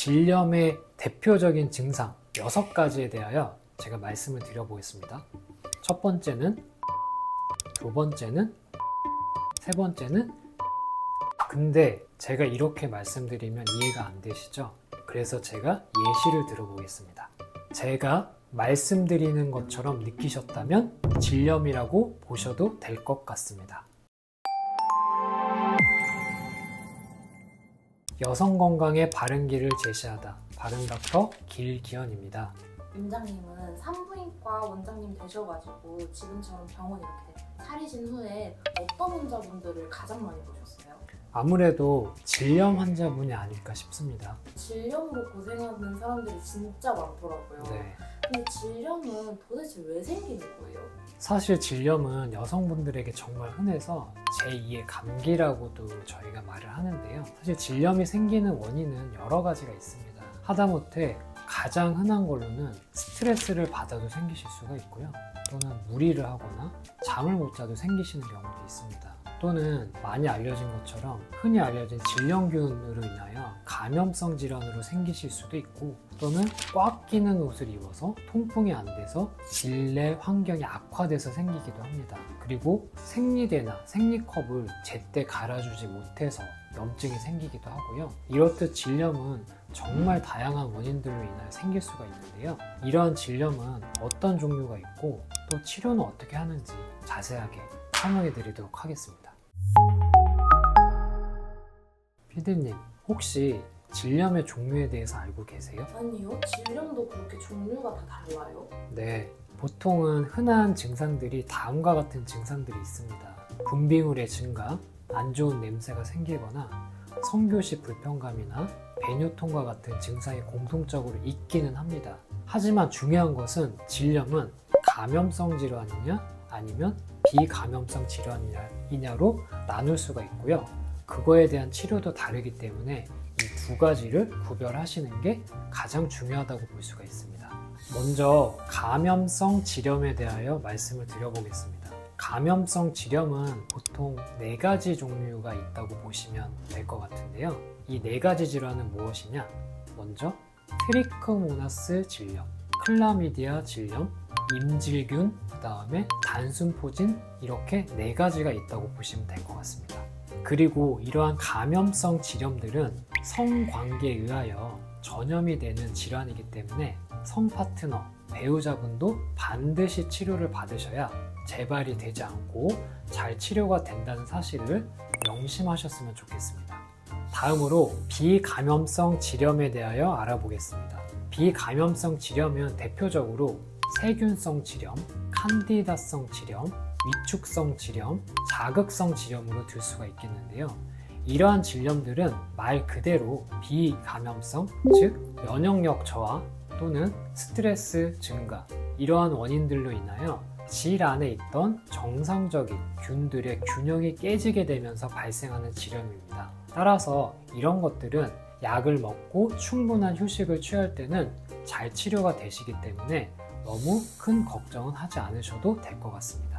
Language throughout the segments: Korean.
질염의 대표적인 증상 6가지에 대하여 제가 말씀을 드려보겠습니다. 첫 번째는, 두 번째는, 세 번째는. 근데 제가 이렇게 말씀드리면 이해가 안 되시죠? 그래서 제가 예시를 들어보겠습니다. 제가 말씀드리는 것처럼 느끼셨다면 질염이라고 보셔도 될 것 같습니다. 여성 건강에 바른 길을 제시하다. 바른닥터 길기현입니다. 원장님은 산부인과 원장님 되셔가지고 지금처럼 병원 이렇게 차리신 후에 어떤 환자분들을 가장 많이 보셨어요? 아무래도 질염 환자분이 아닐까 싶습니다. 질염으로 고생하는 사람들이 진짜 많더라고요. 네. 근데 질염은 도대체 왜 생기는 거예요? 사실 질염은 여성분들에게 정말 흔해서 제2의 감기라고도 저희가 말을 하는데요. 사실 질염이 생기는 원인은 여러 가지가 있습니다. 하다못해 가장 흔한 걸로는 스트레스를 받아도 생기실 수가 있고요. 또는 무리를 하거나 잠을 못 자도 생기시는 경우도 있습니다. 또는 많이 알려진 것처럼 흔히 알려진 질염균으로 인하여 감염성 질환으로 생기실 수도 있고, 또는 꽉 끼는 옷을 입어서 통풍이 안 돼서 질내 환경이 악화돼서 생기기도 합니다. 그리고 생리대나 생리컵을 제때 갈아주지 못해서 염증이 생기기도 하고요. 이렇듯 질염은 정말 다양한 원인들로 인하여 생길 수가 있는데요. 이러한 질염은 어떤 종류가 있고 또 치료는 어떻게 하는지 자세하게 설명해 드리도록 하겠습니다. 피디님, 혹시 질염의 종류에 대해서 알고 계세요? 아니요, 질염도 그렇게 종류가 다 달라요? 네, 보통은 흔한 증상들이 다음과 같은 증상들이 있습니다. 분비물의 증가, 안 좋은 냄새가 생기거나 성교시 불편감이나 배뇨통과 같은 증상이 공통적으로 있기는 합니다. 하지만 중요한 것은 질염은 감염성 질환이냐 아니면 비감염성 질환이냐로 나눌 수가 있고요. 그거에 대한 치료도 다르기 때문에 이 두 가지를 구별하시는 게 가장 중요하다고 볼 수가 있습니다. 먼저 감염성 질염에 대하여 말씀을 드려보겠습니다. 감염성 질염은 보통 4가지 종류가 있다고 보시면 될 것 같은데요. 이 4가지 질환은 무엇이냐? 먼저 트리코모나스 질염, 클라미디아 질염, 임질균, 그 다음에 단순포진, 이렇게 4가지가 있다고 보시면 될 것 같습니다. 그리고 이러한 감염성 질염들은 성관계에 의하여 전염이 되는 질환이기 때문에 성파트너, 배우자분도 반드시 치료를 받으셔야 재발이 되지 않고 잘 치료가 된다는 사실을 명심하셨으면 좋겠습니다. 다음으로 비감염성 질염에 대하여 알아보겠습니다. 비감염성 질염은 대표적으로 세균성 질염, 칸디다성 질염, 위축성 질염, 자극성 질염으로 들 수가 있겠는데요. 이러한 질염들은 말 그대로 비감염성, 즉 면역력 저하 또는 스트레스 증가, 이러한 원인들로 인하여 질 안에 있던 정상적인 균들의 균형이 깨지게 되면서 발생하는 질염입니다. 따라서 이런 것들은 약을 먹고 충분한 휴식을 취할 때는 잘 치료가 되시기 때문에 너무 큰 걱정은 하지 않으셔도 될 것 같습니다.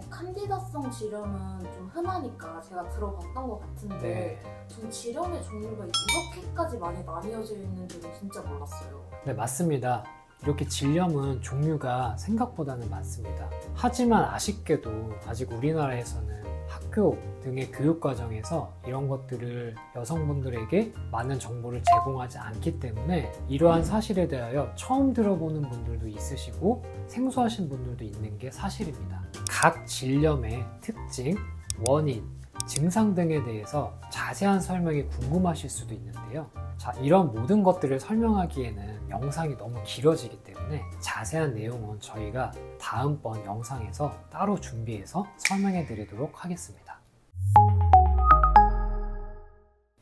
칸디다성 질염은 좀 흔하니까 제가 들어봤던 것 같은데 전 질염의 종류가 이렇게까지 많이 나뉘어져 있는 줄은 진짜 몰랐어요. 네, 맞습니다. 이렇게 질염은 종류가 생각보다는 많습니다. 하지만 아쉽게도 아직 우리나라에서는 학교 등의 교육과정에서 이런 것들을 여성분들에게 많은 정보를 제공하지 않기 때문에 이러한 사실에 대하여 처음 들어보는 분들도 있으시고 생소하신 분들도 있는 게 사실입니다. 각 질염의 특징, 원인, 증상 등에 대해서 자세한 설명이 궁금하실 수도 있는데요. 자, 이런 모든 것들을 설명하기에는 영상이 너무 길어지기 때문에 자세한 내용은 저희가 다음번 영상에서 따로 준비해서 설명해 드리도록 하겠습니다.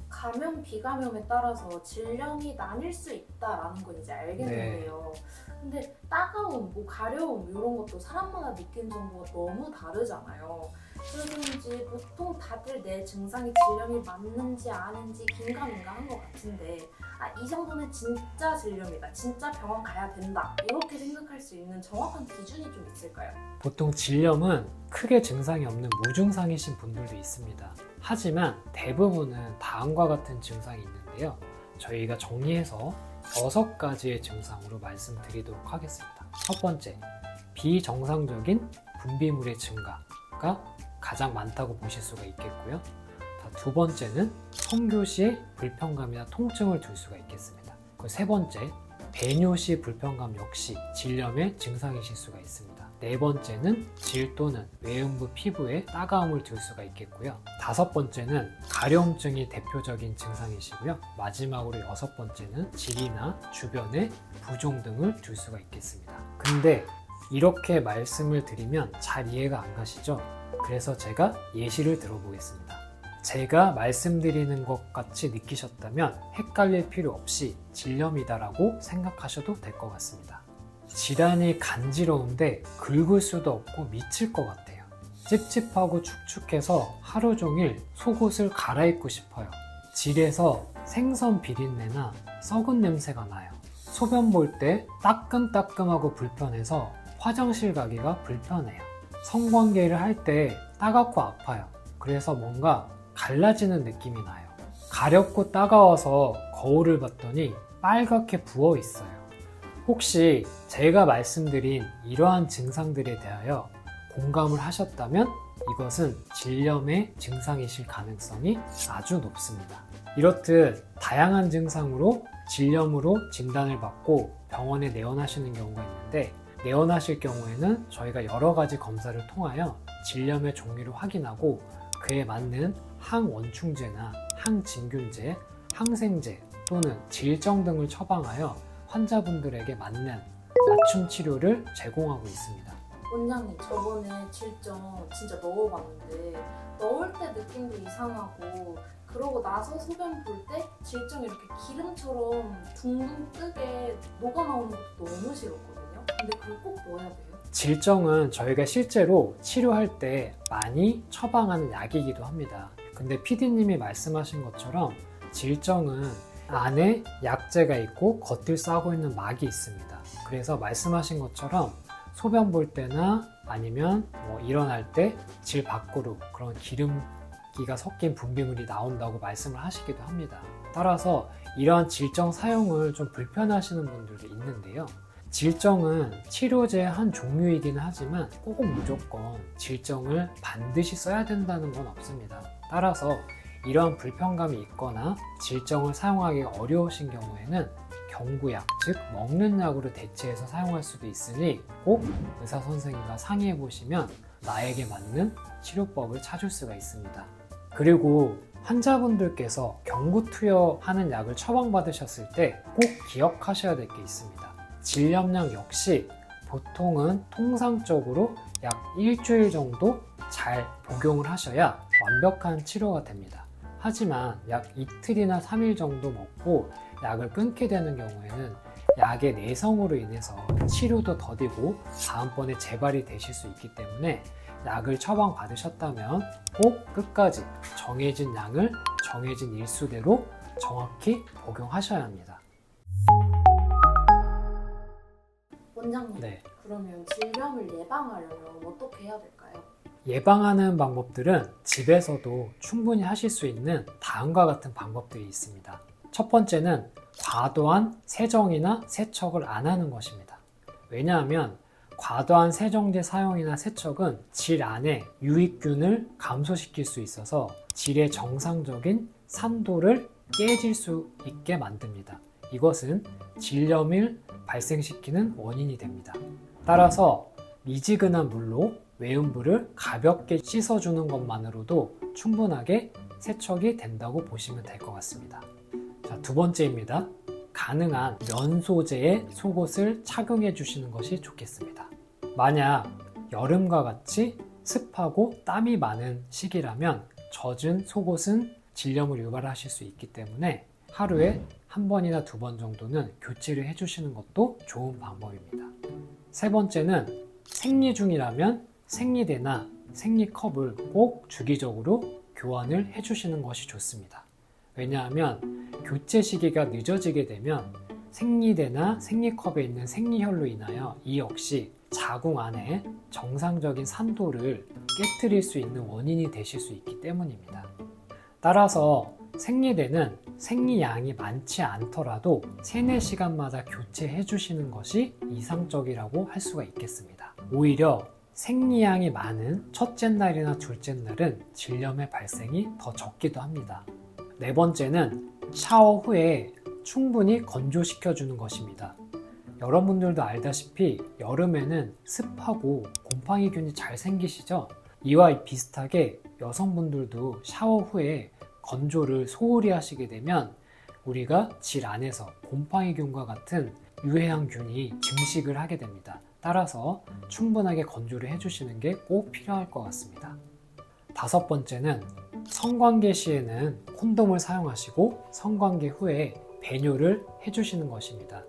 감염, 비감염에 따라서 질염이 나뉠 수 있다라는 건 이제 알겠는데요. 근데 따가움, 가려움 이런 것도 사람마다 느끼는 정도가 너무 다르잖아요. 그런지 보통 다들 내 증상이 질염이 맞는지 아닌지 긴가민가한 것 같은데 이 정도는 진짜 질염이다, 진짜 병원 가야 된다, 이렇게 생각할 수 있는 정확한 기준이 좀 있을까요? 보통 질염은 크게 증상이 없는 무증상이신 분들도 있습니다. 하지만 대부분은 다음과 같은 증상이 있는데요. 저희가 정리해서 6가지의 증상으로 말씀드리도록 하겠습니다. 첫 번째, 비정상적인 분비물의 증가가 가장 많다고 보실 수가 있겠고요. 두 번째는 성교 시 불편감이나 통증을 둘 수가 있겠습니다. 세 번째, 배뇨 시 불편감 역시 질염의 증상이실 수가 있습니다. 네 번째는 질 또는 외음부 피부에 따가움을 둘 수가 있겠고요. 다섯 번째는 가려움증이 대표적인 증상이시고요. 마지막으로 여섯 번째는 질이나 주변에 부종 등을 둘 수가 있겠습니다. 근데 이렇게 말씀을 드리면 잘 이해가 안 가시죠? 그래서 제가 예시를 들어보겠습니다. 제가 말씀드리는 것 같이 느끼셨다면 헷갈릴 필요 없이 질염이다라고 생각하셔도 될 것 같습니다. 질환이 간지러운데 긁을 수도 없고 미칠 것 같아요. 찝찝하고 축축해서 하루 종일 속옷을 갈아입고 싶어요. 질에서 생선 비린내나 썩은 냄새가 나요. 소변 볼 때 따끔따끔하고 불편해서 화장실 가기가 불편해요. 성관계를 할 때 따갑고 아파요. 그래서 뭔가 갈라지는 느낌이 나요. 가렵고 따가워서 거울을 봤더니 빨갛게 부어 있어요. 혹시 제가 말씀드린 이러한 증상들에 대하여 공감을 하셨다면 이것은 질염의 증상이실 가능성이 아주 높습니다. 이렇듯 다양한 증상으로 질염으로 진단을 받고 병원에 내원하시는 경우가 있는데, 내원하실 경우에는 저희가 여러 가지 검사를 통하여 질염의 종류를 확인하고 그에 맞는 항원충제나 항진균제, 항생제 또는 질정 등을 처방하여 환자분들에게 맞는 맞춤 치료를 제공하고 있습니다. 원장님, 저번에 질정 진짜 넣어봤는데 넣을 때 느낌도 이상하고 그러고 나서 소변 볼 때 질정이 이렇게 기름처럼 둥둥 뜨게 녹아나오는 것도 너무 싫었거든요. 근데 그걸 꼭 넣어야 돼요? 질정은 저희가 실제로 치료할 때 많이 처방하는 약이기도 합니다. 근데 PD님이 말씀하신 것처럼 질정은 안에 약재가 있고 겉을 싸고 있는 막이 있습니다. 그래서 말씀하신 것처럼 소변 볼 때나 아니면 일어날 때 질 밖으로 그런 기름기가 섞인 분비물이 나온다고 말씀을 하시기도 합니다. 따라서 이러한 질정 사용을 좀 불편하시는 분들도 있는데요. 질정은 치료제의 한 종류이기는 하지만 꼭 무조건 질정을 반드시 써야 된다는 건 없습니다. 따라서 이러한 불편감이 있거나 질정을 사용하기 어려우신 경우에는 경구약, 즉 먹는 약으로 대체해서 사용할 수도 있으니 꼭 의사 선생님과 상의해 보시면 나에게 맞는 치료법을 찾을 수가 있습니다. 그리고 환자분들께서 경구 투여하는 약을 처방받으셨을 때 꼭 기억하셔야 될 게 있습니다. 질염약 역시 보통은 통상적으로 약 일주일 정도 잘 복용을 하셔야 완벽한 치료가 됩니다. 하지만 약 이틀이나 3일 정도 먹고 약을 끊게 되는 경우에는 약의 내성으로 인해서 치료도 더디고 다음번에 재발이 되실 수 있기 때문에 약을 처방받으셨다면 꼭 끝까지 정해진 양을 정해진 일수대로 정확히 복용하셔야 합니다. 원장님, 네. 그러면 질염을 예방하려면 어떻게 해야 될까요? 예방하는 방법들은 집에서도 충분히 하실 수 있는 다음과 같은 방법들이 있습니다. 첫 번째는 과도한 세정이나 세척을 안 하는 것입니다. 왜냐하면 과도한 세정제 사용이나 세척은 질 안에 유익균을 감소시킬 수 있어서 질의 정상적인 산도를 깨질 수 있게 만듭니다. 이것은 질염을 발생시키는 원인이 됩니다. 따라서 미지근한 물로 외음부를 가볍게 씻어주는 것만으로도 충분하게 세척이 된다고 보시면 될 것 같습니다. 자, 두 번째입니다. 가능한 면 소재의 속옷을 착용해 주시는 것이 좋겠습니다. 만약 여름과 같이 습하고 땀이 많은 시기라면 젖은 속옷은 질염을 유발하실 수 있기 때문에 하루에 한 번이나 두 번 정도는 교체를 해주시는 것도 좋은 방법입니다. 세 번째는 생리 중이라면 생리대나 생리컵을 꼭 주기적으로 교환을 해주시는 것이 좋습니다. 왜냐하면 교체 시기가 늦어지게 되면 생리대나 생리컵에 있는 생리혈로 인하여 이 역시 자궁 안에 정상적인 산도를 깨트릴 수 있는 원인이 되실 수 있기 때문입니다. 따라서 생리대는 생리양이 많지 않더라도 3, 4시간마다 교체해 주시는 것이 이상적이라고 할 수가 있겠습니다. 오히려 생리양이 많은 첫째 날이나 둘째 날은 질염의 발생이 더 적기도 합니다. 4번째는 샤워 후에 충분히 건조시켜 주는 것입니다. 여러분들도 알다시피 여름에는 습하고 곰팡이균이 잘 생기시죠? 이와 비슷하게 여성분들도 샤워 후에 건조를 소홀히 하시게 되면 우리가 질 안에서 곰팡이균과 같은 유해한균이 증식을 하게 됩니다. 따라서 충분하게 건조를 해주시는 게 꼭 필요할 것 같습니다. 5번째는 성관계 시에는 콘돔을 사용하시고 성관계 후에 배뇨를 해주시는 것입니다.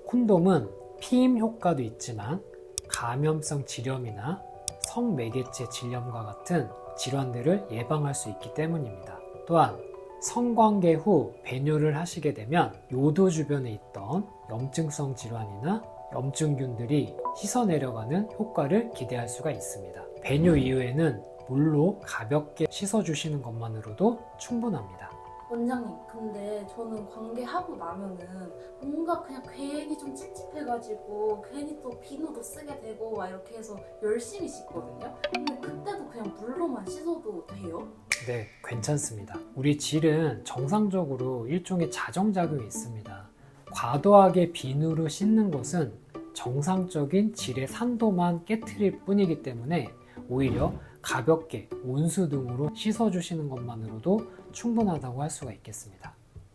콘돔은 피임 효과도 있지만 감염성 질염이나 성매개체 질염과 같은 질환들을 예방할 수 있기 때문입니다. 또한 성관계 후 배뇨를 하시게 되면 요도 주변에 있던 염증성 질환이나 염증균들이 씻어내려가는 효과를 기대할 수가 있습니다. 배뇨 이후에는 물로 가볍게 씻어주시는 것만으로도 충분합니다. 원장님, 근데 저는 관계하고 나면은 뭔가 그냥 괜히 좀 찝찝해가지고 괜히 또 비누도 쓰게 되고 막 이렇게 해서 열심히 씻거든요. 근데 그때도 그냥 물로만 씻어도 돼요? 네, 괜찮습니다. 우리 질은 정상적으로 일종의 자정작용이 있습니다. 과도하게 비누로 씻는 것은 정상적인 질의 산도만 깨트릴 뿐이기 때문에 오히려 가볍게 온수 등으로 씻어주시는 것만으로도 충분하다고 할 수가 있겠습니다.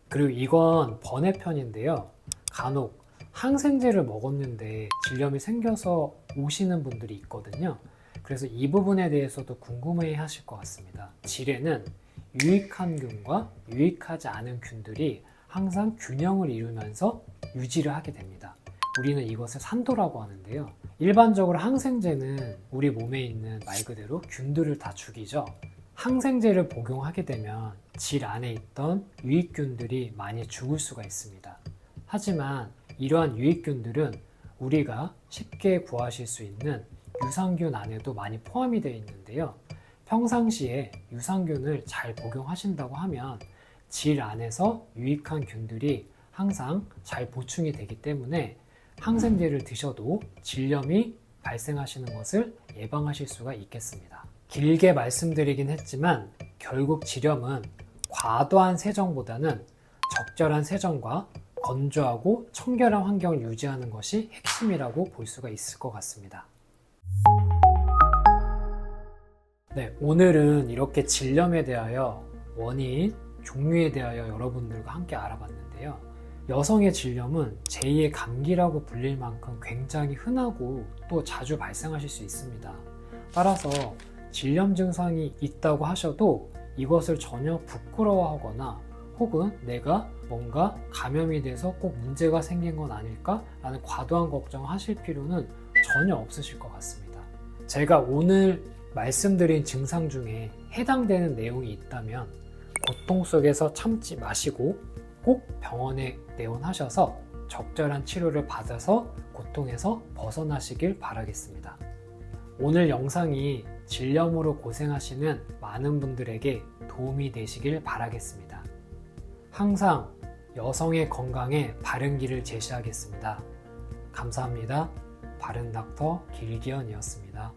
그리고 이건 번외편인데요. 간혹 항생제를 먹었는데 질염이 생겨서 오시는 분들이 있거든요. 그래서 이 부분에 대해서도 궁금해 하실 것 같습니다. 질에는 유익한 균과 유익하지 않은 균들이 항상 균형을 이루면서 유지를 하게 됩니다. 우리는 이것을 산도라고 하는데요. 일반적으로 항생제는 우리 몸에 있는 말 그대로 균들을 다 죽이죠. 항생제를 복용하게 되면 질 안에 있던 유익균들이 많이 죽을 수가 있습니다. 하지만 이러한 유익균들은 우리가 쉽게 구하실 수 있는 유산균 안에도 많이 포함이 되어 있는데요. 평상시에 유산균을 잘 복용하신다고 하면 질 안에서 유익한 균들이 항상 잘 보충이 되기 때문에 항생제를 드셔도 질염이 발생하시는 것을 예방하실 수가 있겠습니다. 길게 말씀드리긴 했지만 결국 질염은 과도한 세정보다는 적절한 세정과 건조하고 청결한 환경을 유지하는 것이 핵심이라고 볼 수가 있을 것 같습니다. 네, 오늘은 이렇게 질염에 대하여 원인, 종류에 대하여 여러분들과 함께 알아봤는데요. 여성의 질염은 제2의 감기라고 불릴 만큼 굉장히 흔하고 또 자주 발생하실 수 있습니다. 따라서 질염 증상이 있다고 하셔도 이것을 전혀 부끄러워하거나 혹은 내가 뭔가 감염이 돼서 꼭 문제가 생긴 건 아닐까? 라는 과도한 걱정을 하실 필요는 전혀 없으실 것 같습니다. 제가 오늘 말씀드린 증상 중에 해당되는 내용이 있다면 고통 속에서 참지 마시고 꼭 병원에 내원하셔서 적절한 치료를 받아서 고통에서 벗어나시길 바라겠습니다. 오늘 영상이 질염으로 고생하시는 많은 분들에게 도움이 되시길 바라겠습니다. 항상 여성의 건강에 바른 길을 제시하겠습니다. 감사합니다. 바른 닥터 길기현이었습니다.